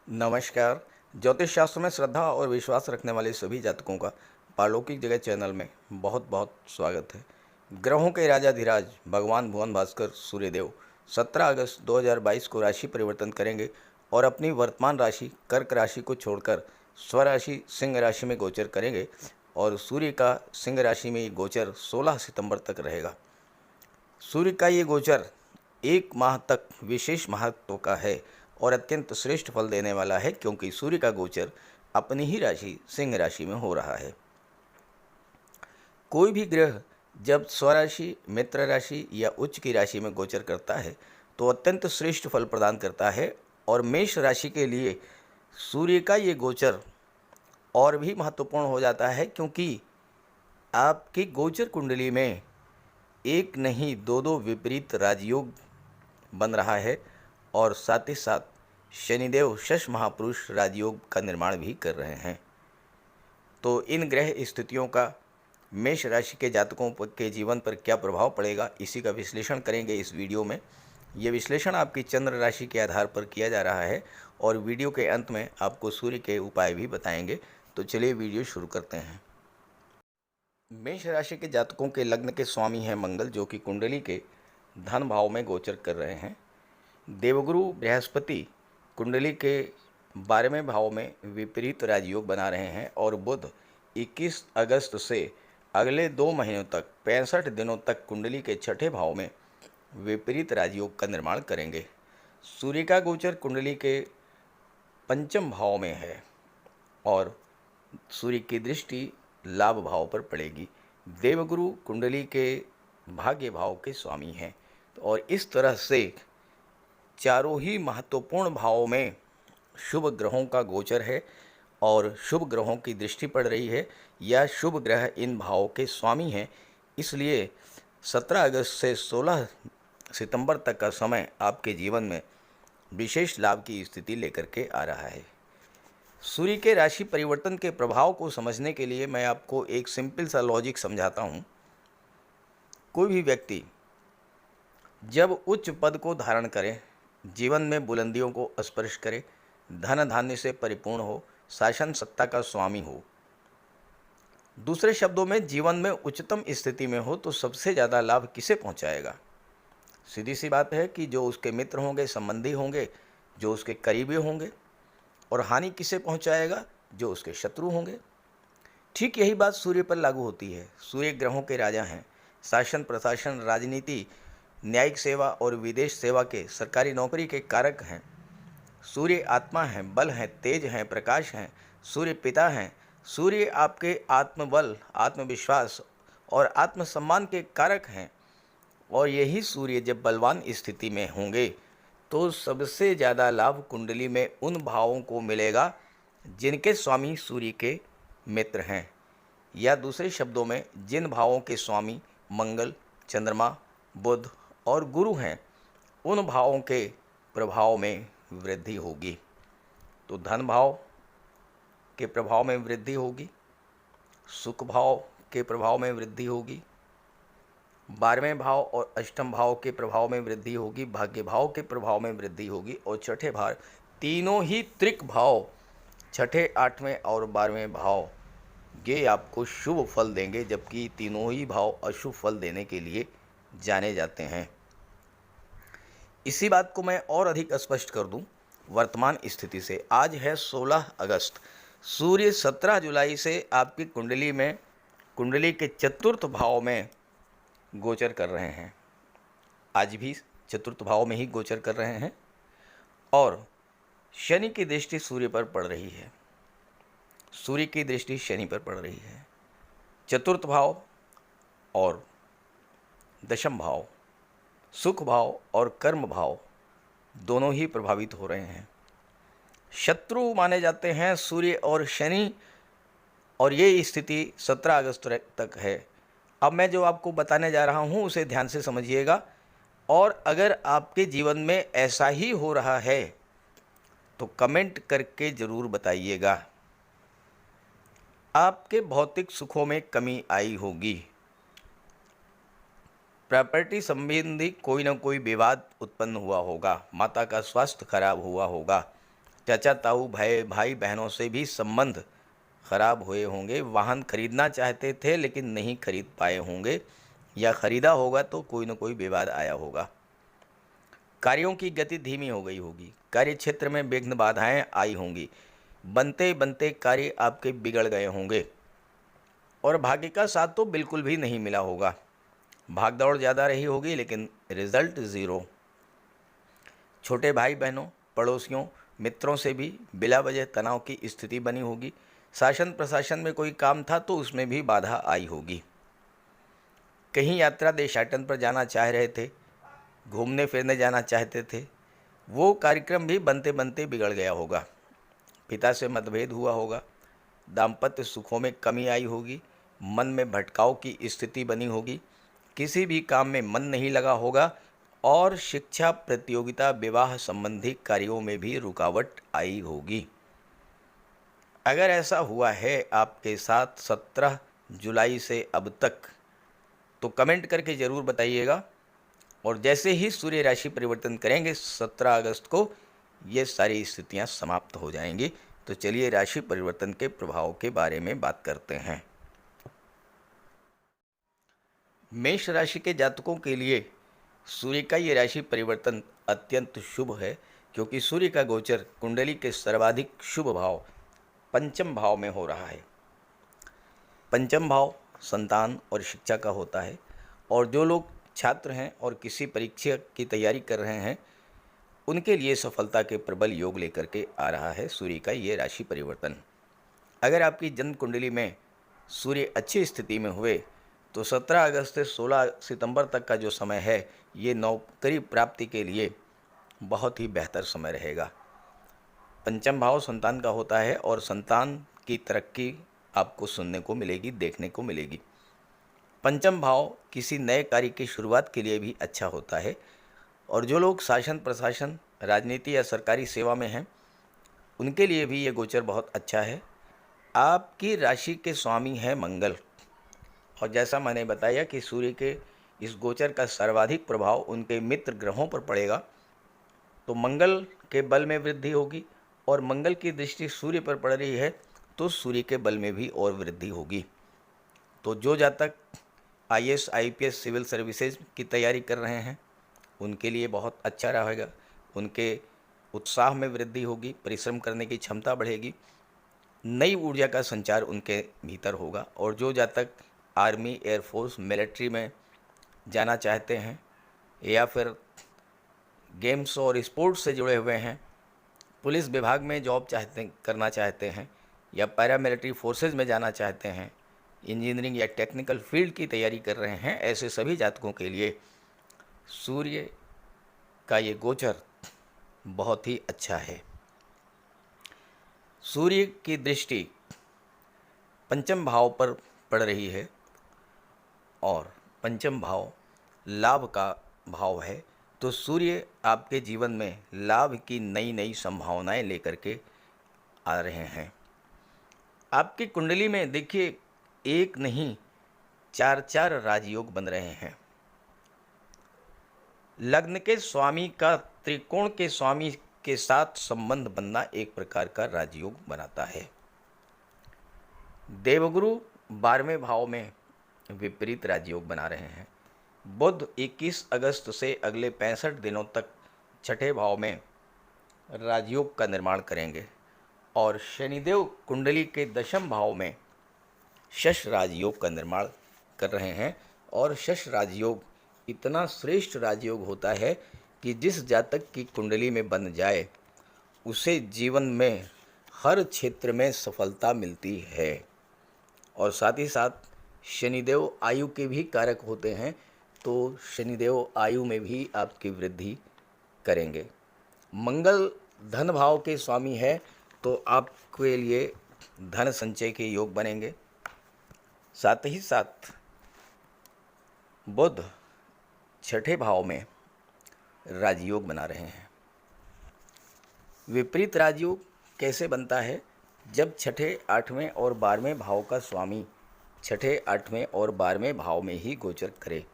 नमस्कार। ज्योतिष शास्त्र में श्रद्धा और विश्वास रखने वाले सभी जातकों का पारलौकिक जगत चैनल में बहुत बहुत स्वागत है। ग्रहों के राजाधिराज भगवान भुवन भास्कर सूर्यदेव 17 अगस्त 2022 को राशि परिवर्तन करेंगे और अपनी वर्तमान राशि कर्क राशि को छोड़कर स्वराशि सिंह राशि में गोचर करेंगे और सूर्य का सिंह राशि में ये गोचर 16 सितंबर तक रहेगा। सूर्य का ये गोचर एक माह तक विशेष महत्व का है और अत्यंत श्रेष्ठ फल देने वाला है, क्योंकि सूर्य का गोचर अपनी ही राशि सिंह राशि में हो रहा है। कोई भी ग्रह जब स्वराशि, मित्र राशि या उच्च की राशि में गोचर करता है तो अत्यंत श्रेष्ठ फल प्रदान करता है और मेष राशि के लिए सूर्य का ये गोचर और भी महत्वपूर्ण हो जाता है, क्योंकि आपकी गोचर कुंडली में एक नहीं दो दो विपरीत राजयोग बन रहा है और साथ ही साथ शनिदेव शश महापुरुष राजयोग का निर्माण भी कर रहे हैं। तो इन ग्रह स्थितियों का मेष राशि के जातकों के जीवन पर क्या प्रभाव पड़ेगा, इसी का विश्लेषण करेंगे इस वीडियो में। ये विश्लेषण आपकी चंद्र राशि के आधार पर किया जा रहा है और वीडियो के अंत में आपको सूर्य के उपाय भी बताएंगे। तो चलिए वीडियो शुरू करते हैं। मेष राशि के जातकों के लग्न के स्वामी हैं मंगल, जो कि कुंडली के धन भाव में गोचर कर रहे हैं। देवगुरु बृहस्पति कुंडली के 12वें भाव में विपरीत राजयोग बना रहे हैं और बुध 21 अगस्त से अगले 2 महीनों तक 65 दिनों तक कुंडली के 6ठे भाव में विपरीत राजयोग का निर्माण करेंगे। सूर्य का गोचर कुंडली के 5म भाव में है और सूर्य की दृष्टि लाभ भाव पर पड़ेगी। देवगुरु कुंडली के भाग्य भाव के स्वामी हैं और इस तरह से चारों ही महत्वपूर्ण भावों में शुभ ग्रहों का गोचर है और शुभ ग्रहों की दृष्टि पड़ रही है या शुभ ग्रह इन भावों के स्वामी हैं। इसलिए 17 अगस्त से 16 सितंबर तक का समय आपके जीवन में विशेष लाभ की स्थिति लेकर के आ रहा है। सूर्य के राशि परिवर्तन के प्रभाव को समझने के लिए मैं आपको एक सिंपल सा लॉजिक समझाता हूँ। कोई भी व्यक्ति जब उच्च पद को धारण करे, जीवन में बुलंदियों को स्पर्श करे, धन धान्य से परिपूर्ण हो, शासन सत्ता का स्वामी हो, दूसरे शब्दों में जीवन में उच्चतम स्थिति में हो, तो सबसे ज़्यादा लाभ किसे पहुंचाएगा? सीधी सी बात है कि जो उसके मित्र होंगे, संबंधी होंगे, जो उसके करीबी होंगे। और हानि किसे पहुंचाएगा? जो उसके शत्रु होंगे। ठीक यही बात सूर्य पर लागू होती है। सूर्य ग्रहों के राजा हैं। शासन, प्रशासन, राजनीति, न्यायिक सेवा और विदेश सेवा के, सरकारी नौकरी के कारक हैं। सूर्य आत्मा हैं, बल हैं, तेज हैं, प्रकाश हैं। सूर्य पिता हैं। सूर्य आपके आत्मबल, आत्मविश्वास और आत्मसम्मान के कारक हैं। और यही सूर्य जब बलवान स्थिति में होंगे तो सबसे ज़्यादा लाभ कुंडली में उन भावों को मिलेगा जिनके स्वामी सूर्य के मित्र हैं, या दूसरे शब्दों में जिन भावों के स्वामी मंगल, चंद्रमा, बुध और गुरु हैं, उन भावों के प्रभाव में वृद्धि होगी। तो धन भाव के प्रभाव में वृद्धि होगी, सुख भाव के प्रभाव में वृद्धि होगी, 12वें भाव और अष्टम भाव के प्रभाव में वृद्धि होगी, भाग्य भाव के प्रभाव में वृद्धि होगी और छठे भाव, तीनों ही त्रिक भाव, छठे, 8वें और 12वें भाव, ये आपको शुभ फल देंगे, जबकि तीनों ही भाव अशुभ फल देने के लिए जाने जाते हैं। इसी बात को मैं और अधिक स्पष्ट कर दूं वर्तमान स्थिति से। आज है 16 अगस्त। सूर्य 17 जुलाई से आपकी कुंडली के चतुर्थ भाव में गोचर कर रहे हैं। आज भी चतुर्थ भाव में ही गोचर कर रहे हैं और शनि की दृष्टि सूर्य पर पड़ रही है। सूर्य की दृष्टि शनि पर पड़ रही है। चतुर्थ भाव और दशम भाव, सुख भाव और कर्म भाव दोनों ही प्रभावित हो रहे हैं। शत्रु माने जाते हैं सूर्य और शनि, और ये स्थिति 17 अगस्त तक है। अब मैं जो आपको बताने जा रहा हूँ उसे ध्यान से समझिएगा, और अगर आपके जीवन में ऐसा ही हो रहा है तो कमेंट करके ज़रूर बताइएगा। आपके भौतिक सुखों में कमी आई होगी, प्रॉपर्टी संबंधी कोई ना कोई विवाद उत्पन्न हुआ होगा, माता का स्वास्थ्य खराब हुआ होगा, चाचा ताऊ भाई बहनों से भी संबंध खराब हुए होंगे। वाहन खरीदना चाहते थे लेकिन नहीं खरीद पाए होंगे, या खरीदा होगा तो कोई न कोई विवाद आया होगा। कार्यों की गति धीमी हो गई होगी। कार्य क्षेत्र में विघ्न बाधाएं आई होंगी। बनते बनते कार्य आपके बिगड़ गए होंगे। और भाग्य का साथ तो बिल्कुल भी नहीं मिला होगा। भागदौड़ ज़्यादा रही होगी लेकिन रिजल्ट ज़ीरो। छोटे भाई बहनों, पड़ोसियों, मित्रों से भी बिला वजह तनाव की स्थिति बनी होगी। शासन प्रशासन में कोई काम था तो उसमें भी बाधा आई होगी। कहीं यात्रा देशाटन पर जाना चाह रहे थे, घूमने फिरने जाना चाहते थे, वो कार्यक्रम भी बनते बनते बिगड़ गया होगा। पिता से मतभेद हुआ होगा। दाम्पत्य सुखों में कमी आई होगी। मन में भटकाव की स्थिति बनी होगी। किसी भी काम में मन नहीं लगा होगा। और शिक्षा, प्रतियोगिता, विवाह संबंधी कार्यों में भी रुकावट आई होगी। अगर ऐसा हुआ है आपके साथ 17 जुलाई से अब तक, तो कमेंट करके ज़रूर बताइएगा। और जैसे ही सूर्य राशि परिवर्तन करेंगे 17 अगस्त को, ये सारी स्थितियां समाप्त हो जाएंगी। तो चलिए राशि परिवर्तन के प्रभाव के बारे में बात करते हैं। मेष राशि के जातकों के लिए सूर्य का ये राशि परिवर्तन अत्यंत शुभ है, क्योंकि सूर्य का गोचर कुंडली के सर्वाधिक शुभ भाव पंचम भाव में हो रहा है। पंचम भाव संतान और शिक्षा का होता है। और जो लोग छात्र हैं और किसी परीक्षा की तैयारी कर रहे हैं, उनके लिए सफलता के प्रबल योग लेकर के आ रहा है सूर्य का ये राशि परिवर्तन। अगर आपकी जन्म कुंडली में सूर्य अच्छी स्थिति में हुए तो 17 अगस्त से 16 सितंबर तक का जो समय है, ये नौकरी प्राप्ति के लिए बहुत ही बेहतर समय रहेगा। पंचम भाव संतान का होता है और संतान की तरक्की आपको सुनने को मिलेगी, देखने को मिलेगी। पंचम भाव किसी नए कार्य की शुरुआत के लिए भी अच्छा होता है। और जो लोग शासन प्रशासन, राजनीति या सरकारी सेवा में हैं, उनके लिए भी ये गोचर बहुत अच्छा है। आपकी राशि के स्वामी हैं मंगल। और जैसा मैंने बताया कि सूर्य के इस गोचर का सर्वाधिक प्रभाव उनके मित्र ग्रहों पर पड़ेगा, तो मंगल के बल में वृद्धि होगी। और मंगल की दृष्टि सूर्य पर पड़ रही है तो सूर्य के बल में भी और वृद्धि होगी। तो जो जातक IAS, IPS, सिविल सर्विसेज की तैयारी कर रहे हैं, उनके लिए बहुत अच्छा रहेगा। उनके उत्साह में वृद्धि होगी, परिश्रम करने की क्षमता बढ़ेगी, नई ऊर्जा का संचार उनके भीतर होगा। और जो जातक आर्मी, एयरफोर्स, मिलिट्री में जाना चाहते हैं, या फिर गेम्स और स्पोर्ट्स से जुड़े हुए हैं, पुलिस विभाग में जॉब करना चाहते हैं, या पैरामिलिट्री फोर्सेज में जाना चाहते हैं, इंजीनियरिंग या टेक्निकल फील्ड की तैयारी कर रहे हैं, ऐसे सभी जातकों के लिए सूर्य का ये गोचर बहुत ही अच्छा है। सूर्य की दृष्टि पंचम भाव पर पड़ रही है और पंचम भाव लाभ का भाव है। तो सूर्य आपके जीवन में लाभ की नई नई संभावनाएं लेकर के आ रहे हैं। आपकी कुंडली में देखिए, एक नहीं 4 राजयोग बन रहे हैं। लग्न के स्वामी का त्रिकोण के स्वामी के साथ संबंध बनना एक प्रकार का राजयोग बनाता है। देवगुरु 12वें भाव में विपरीत राजयोग बना रहे हैं। बुध 21 अगस्त से अगले 65 दिनों तक छठे भाव में राजयोग का निर्माण करेंगे। और शनिदेव कुंडली के दशम भाव में शश राजयोग का निर्माण कर रहे हैं। और शश राजयोग इतना श्रेष्ठ राजयोग होता है कि जिस जातक की कुंडली में बन जाए, उसे जीवन में हर क्षेत्र में सफलता मिलती है। और साथ ही साथ शनिदेव आयु के भी कारक होते हैं, तो शनिदेव आयु में भी आपकी वृद्धि करेंगे। मंगल धन भाव के स्वामी है, तो आपके लिए धन संचय के योग बनेंगे। साथ ही साथ बुध छठे भाव में राजयोग बना रहे हैं। विपरीत राजयोग कैसे बनता है? जब छठे, 8वें और 12वें भाव का स्वामी छठे, 8वें और 12वें भाव में ही गोचर करे।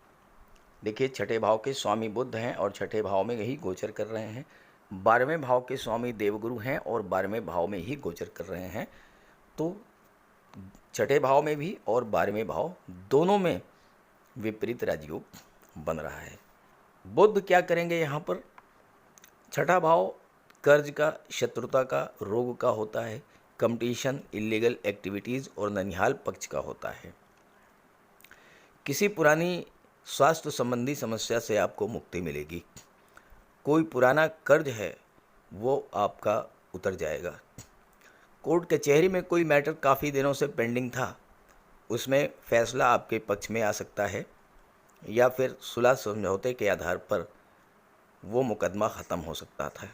देखिए, छठे भाव के स्वामी बुध हैं और छठे भाव में ही गोचर कर रहे हैं, 12वें भाव के स्वामी देवगुरु हैं और 12वें भाव में ही गोचर कर रहे हैं। तो छठे भाव में भी और 12वें भाव दोनों में विपरीत राजयोग बन रहा है। बुध क्या करेंगे यहाँ पर? छठा भाव कर्ज का, शत्रुता का, रोग का होता है, कंपटीशन, इलीगल एक्टिविटीज़ और ननिहाल पक्ष का होता है। किसी पुरानी स्वास्थ्य संबंधी समस्या से आपको मुक्ति मिलेगी। कोई पुराना कर्ज है वो आपका उतर जाएगा। कोर्ट कचहरी में कोई मैटर काफ़ी दिनों से पेंडिंग था, उसमें फैसला आपके पक्ष में आ सकता है, या फिर सुलह समझौते के आधार पर वो मुकदमा ख़त्म हो सकता था।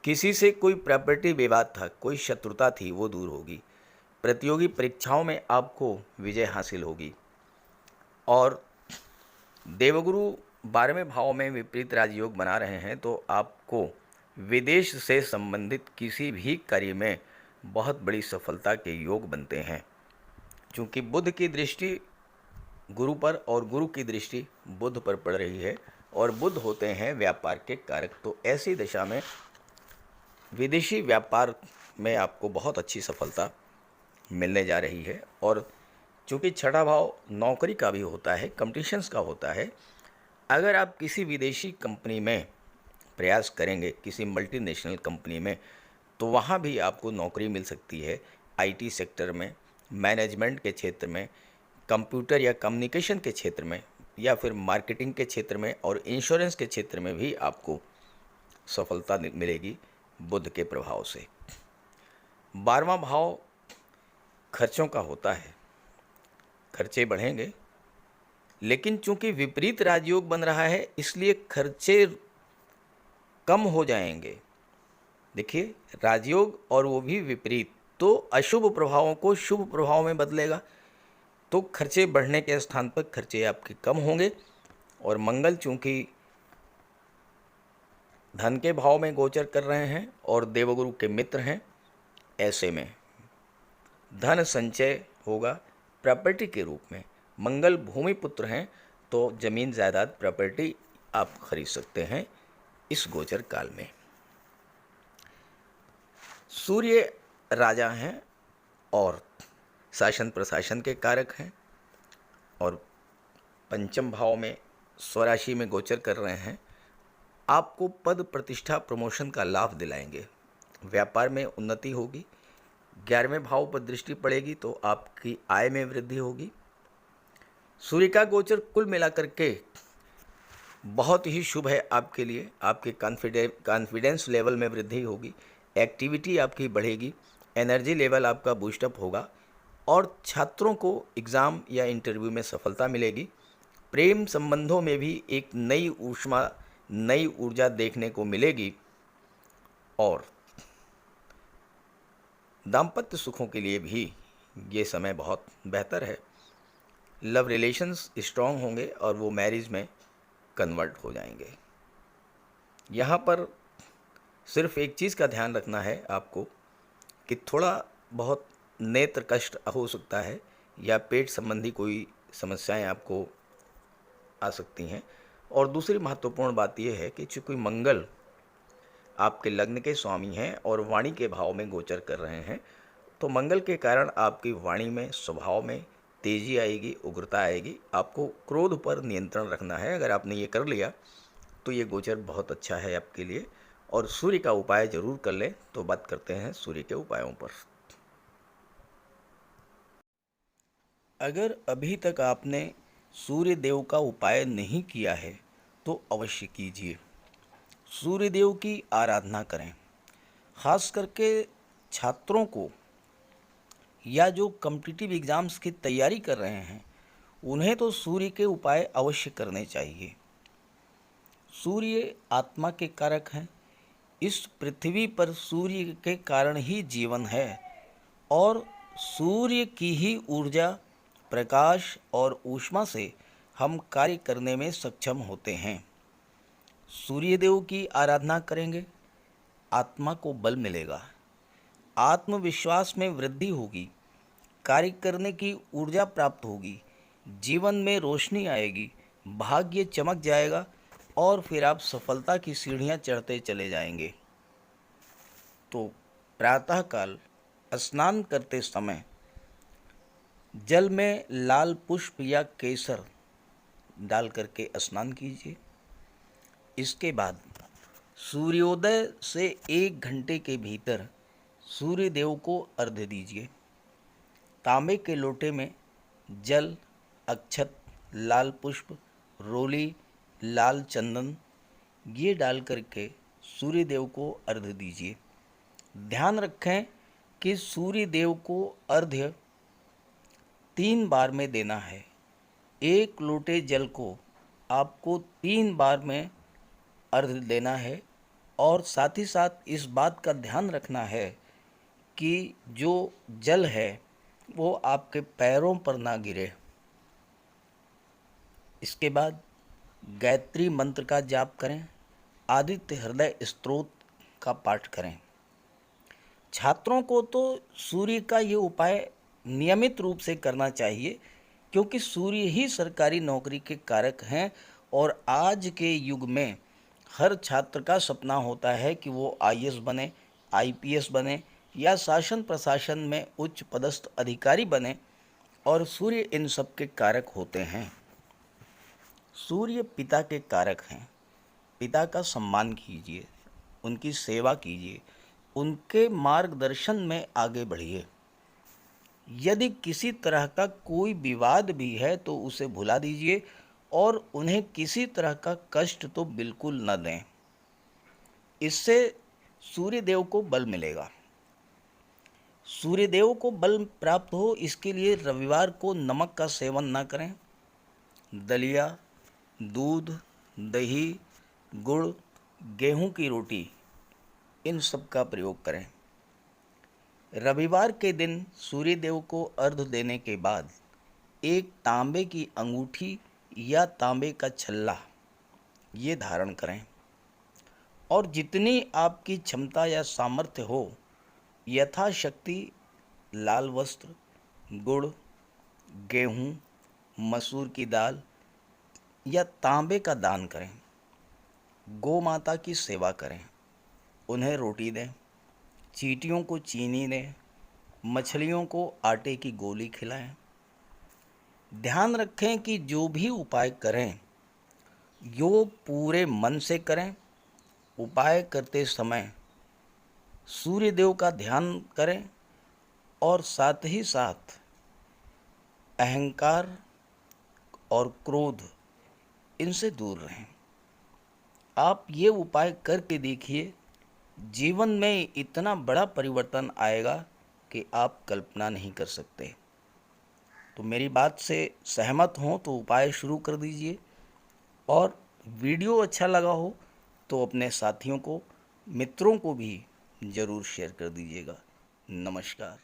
किसी से कोई प्रॉपर्टी विवाद था, कोई शत्रुता थी, वो दूर होगी। प्रतियोगी परीक्षाओं में आपको विजय हासिल होगी। और देवगुरु 12वें भाव में विपरीत राजयोग बना रहे हैं, तो आपको विदेश से संबंधित किसी भी कार्य में बहुत बड़ी सफलता के योग बनते हैं। क्योंकि बुध की दृष्टि गुरु पर और गुरु की दृष्टि बुध पर पड़ रही है, और बुध होते हैं व्यापार के कारक। तो ऐसी दशा में विदेशी व्यापार में आपको बहुत अच्छी सफलता मिलने जा रही है। और चूँकि छठा भाव नौकरी का भी होता है, कंपटीशंस का होता है, अगर आप किसी विदेशी कंपनी में प्रयास करेंगे, किसी मल्टीनेशनल कंपनी में, तो वहाँ भी आपको नौकरी मिल सकती है। आईटी सेक्टर में, मैनेजमेंट के क्षेत्र में, कंप्यूटर या कम्युनिकेशन के क्षेत्र में, या फिर मार्केटिंग के क्षेत्र में और इंश्योरेंस के क्षेत्र में भी आपको सफलता मिलेगी बुध के प्रभाव से। 12वां भाव खर्चों का होता है, खर्चे बढ़ेंगे, लेकिन चूंकि विपरीत राजयोग बन रहा है इसलिए खर्चे कम हो जाएंगे। देखिए, राजयोग और वो भी विपरीत, तो अशुभ प्रभावों को शुभ प्रभाव में बदलेगा, तो खर्चे बढ़ने के स्थान पर खर्चे आपके कम होंगे। और मंगल चूंकि धन के भाव में गोचर कर रहे हैं और देवगुरु के मित्र हैं, ऐसे में धन संचय होगा प्रॉपर्टी के रूप में। मंगल भूमि पुत्र हैं, तो जमीन जायदाद प्रॉपर्टी आप खरीद सकते हैं इस गोचर काल में। सूर्य राजा हैं और शासन प्रशासन के कारक हैं, और पंचम भाव में स्वराशि में गोचर कर रहे हैं। आपको पद प्रतिष्ठा प्रमोशन का लाभ दिलाएंगे, व्यापार में उन्नति होगी। 11वें भाव पर दृष्टि पड़ेगी तो आपकी आय में वृद्धि होगी। सूर्य का गोचर कुल मिलाकर के बहुत ही शुभ है आपके लिए। आपके कॉन्फिडेंस लेवल में वृद्धि होगी, एक्टिविटी आपकी बढ़ेगी, एनर्जी लेवल आपका बूस्टअप होगा, और छात्रों को एग्ज़ाम या इंटरव्यू में सफलता मिलेगी। प्रेम संबंधों में भी एक नई ऊष्मा, नई ऊर्जा देखने को मिलेगी, और दाम्पत्य सुखों के लिए भी ये समय बहुत बेहतर है। लव रिलेशंस स्ट्रॉन्ग होंगे और वो मैरिज में कन्वर्ट हो जाएंगे। यहाँ पर सिर्फ एक चीज़ का ध्यान रखना है आपको कि थोड़ा बहुत नेत्र कष्ट हो सकता है या पेट संबंधी कोई समस्याएं आपको आ सकती हैं। और दूसरी महत्वपूर्ण बात यह है कि चूँकि मंगल आपके लग्न के स्वामी हैं और वाणी के भाव में गोचर कर रहे हैं, तो मंगल के कारण आपकी वाणी में, स्वभाव में तेज़ी आएगी, उग्रता आएगी। आपको क्रोध पर नियंत्रण रखना है। अगर आपने ये कर लिया तो ये गोचर बहुत अच्छा है आपके लिए। और सूर्य का उपाय जरूर कर लें। तो बात करते हैं सूर्य के उपायों पर। अगर अभी तक आपने सूर्य देव का उपाय नहीं किया है तो अवश्य कीजिए। सूर्य देव की आराधना करें। खास करके छात्रों को या जो कॉम्पिटिटिव एग्ज़ाम्स की तैयारी कर रहे हैं उन्हें तो सूर्य के उपाय अवश्य करने चाहिए। सूर्य आत्मा के कारक हैं। इस पृथ्वी पर सूर्य के कारण ही जीवन है, और सूर्य की ही ऊर्जा, प्रकाश और ऊष्मा से हम कार्य करने में सक्षम होते हैं। सूर्यदेव की आराधना करेंगे, आत्मा को बल मिलेगा, आत्मविश्वास में वृद्धि होगी, कार्य करने की ऊर्जा प्राप्त होगी, जीवन में रोशनी आएगी, भाग्य चमक जाएगा, और फिर आप सफलता की सीढ़ियां चढ़ते चले जाएंगे। तो प्रातःकाल स्नान करते समय जल में लाल पुष्प या केसर डाल करके स्नान कीजिए। इसके बाद सूर्योदय से 1 घंटे के भीतर सूर्य देव को अर्घ्य दीजिए। तांबे के लोटे में जल, अक्षत, लाल पुष्प, रोली, लाल चंदन ये डाल करके सूर्य देव को अर्घ्य दीजिए। ध्यान रखें कि सूर्य देव को अर्घ्य 3 बार में देना है। 1 लोटे जल को आपको 3 बार में अर्घ्य देना है और साथ ही साथ इस बात का ध्यान रखना है कि जो जल है वो आपके पैरों पर ना गिरे। इसके बाद गायत्री मंत्र का जाप करें, आदित्य हृदय स्तोत्र का पाठ करें। छात्रों को तो सूर्य का ये उपाय नियमित रूप से करना चाहिए, क्योंकि सूर्य ही सरकारी नौकरी के कारक हैं और आज के युग में हर छात्र का सपना होता है कि वो आईएएस बने, आईपीएस बने या शासन प्रशासन में उच्च पदस्थ अधिकारी बने, और सूर्य इन सब के कारक होते हैं। सूर्य पिता के कारक हैं। पिता का सम्मान कीजिए, उनकी सेवा कीजिए, उनके मार्गदर्शन में आगे बढ़िए। यदि किसी तरह का कोई विवाद भी है तो उसे भुला दीजिए और उन्हें किसी तरह का कष्ट तो बिल्कुल न दें। इससे सूर्यदेव को बल मिलेगा। सूर्यदेव को बल प्राप्त हो इसके लिए रविवार को नमक का सेवन न करें। दलिया, दूध, दही, गुड़, गेहूं की रोटी इन सब का प्रयोग करें। रविवार के दिन सूर्यदेव को अर्घ्य देने के बाद एक तांबे की अंगूठी या तांबे का छल्ला ये धारण करें और जितनी आपकी क्षमता या सामर्थ्य हो यथाशक्ति लाल वस्त्र, गुड़, गेहूं, मसूर की दाल या तांबे का दान करें। गौ माता की सेवा करें, उन्हें रोटी दें, चींटियों को चीनी दें, मछलियों को आटे की गोली खिलाएं। ध्यान रखें कि जो भी उपाय करें यो पूरे मन से करें। उपाय करते समय सूर्यदेव का ध्यान करें और साथ ही साथ अहंकार और क्रोध इनसे दूर रहें। आप ये उपाय करके देखिए, जीवन में इतना बड़ा परिवर्तन आएगा कि आप कल्पना नहीं कर सकते। तो मेरी बात से सहमत हों तो उपाय शुरू कर दीजिए, और वीडियो अच्छा लगा हो तो अपने साथियों को, मित्रों को भी ज़रूर शेयर कर दीजिएगा। नमस्कार।